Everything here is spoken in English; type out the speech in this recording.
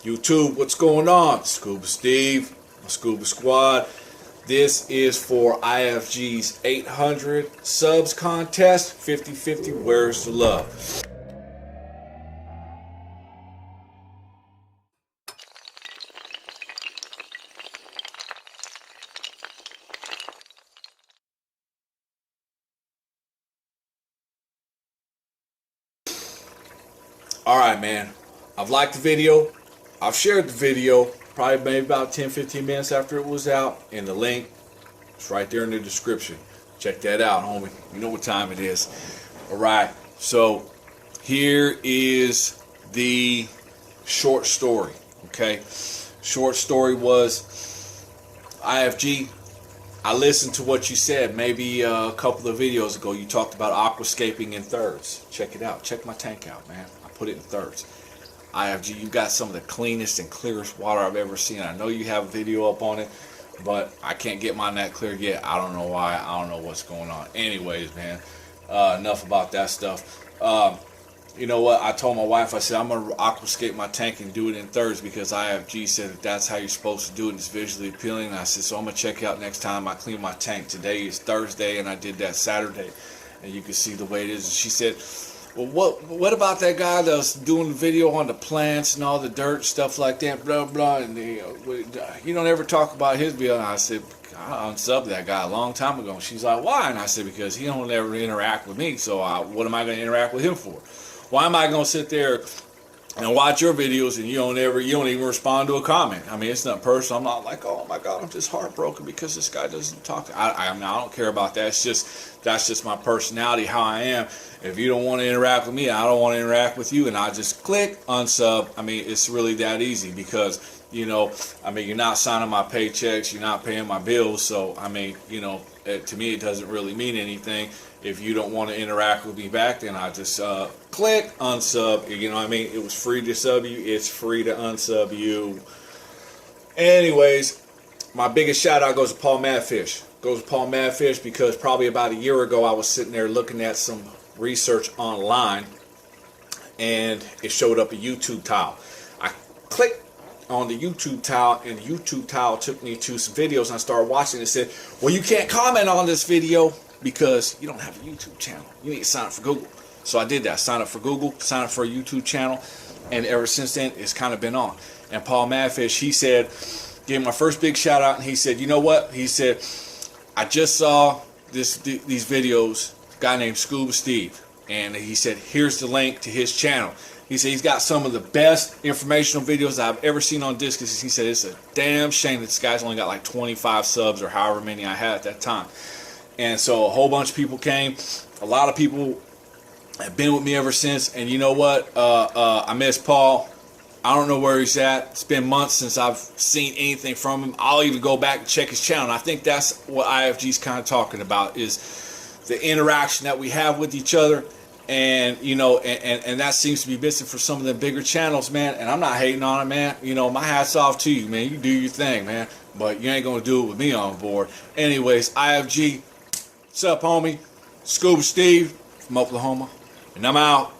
YouTube, what's going on? Scuba Steve, my Scuba Squad. This is for IFG's 800 subs contest. 50-50, where's the love? Alright, man. I've liked the video. I've shared the video probably maybe about 10-15 minutes after it was out, and the link is right there in the description. Check that out, homie. You know what time it is. Alright, so here is the short story. Okay, short story was, IFG, I listened to what you said maybe a couple of videos ago. You talked about aquascaping in thirds. Check it out. Check my tank out, man. I put it in thirds. IFG, you got some of the cleanest and clearest water I've ever seen. I know you have a video up on it, but I can't get mine that clear yet. I don't know why. I don't know what's going on. Anyways, man, enough about that stuff. You know what? I told my wife, I said, I'm going to aquascape my tank and do it in thirds because IFG said that that's how you're supposed to do it and it's visually appealing. And I said, so I'm going to check out next time I clean my tank. Today is Thursday and I did that Saturday. And you can see the way it is. And she said, well, what about that guy that's doing the video on the plants and all the dirt, stuff like that, blah, blah, and you don't ever talk about his video? And I said, I unsubbed that guy a long time ago. And she's like, why? And I said, because he don't ever interact with me, so what am I going to interact with him for? Why am I going to sit there and watch your videos and you don't even respond to a comment? I mean, it's not personal. I'm not like, oh my God, I'm just heartbroken because this guy doesn't talk. I don't care about that. That's just my personality, how I am. If you don't want to interact with me, I don't want to interact with you, and I just click unsub. I mean, it's really that easy because, you know, I mean, you're not signing my paychecks, you're not paying my bills, so I mean, you know, to me it doesn't really mean anything. If you don't want to interact with me back, then I just click unsub. You know what I mean? It was free to sub you. It's free to unsub you. Anyways, my biggest shout out goes to Paul Madfish. Goes to Paul Madfish because probably about a year ago I was sitting there looking at some research online and it showed up a YouTube tile. I clicked on the YouTube tile and the YouTube tile took me to some videos and I started watching. It said, well, you can't comment on this video because you don't have a YouTube channel. You need to sign up for Google. So I did that. Sign up for Google, sign up for a YouTube channel, and ever since then it's kind of been on. And Paul Madfish, he said, gave my first big shout out, and he said, you know what? He said, I just saw these videos, a guy named Scuba Steve, and he said, here's the link to his channel. He said he's got some of the best informational videos I've ever seen on Discus. He said it's a damn shame that this guy's only got like 25 subs or however many I had at that time. And so a whole bunch of people came. A lot of people have been with me ever since. And you know what? I miss Paul. I don't know where he's at. It's been months since I've seen anything from him. I'll even go back and check his channel. And I think that's what IFG's kind of talking about, is the interaction that we have with each other. And, you know, and that seems to be missing for some of the bigger channels, man. And I'm not hating on it, man. You know, my hat's off to you, man. You do your thing, man. But you ain't going to do it with me on board. Anyways, IFG, what's up, homie? Scuba Steve from Oklahoma. And I'm out.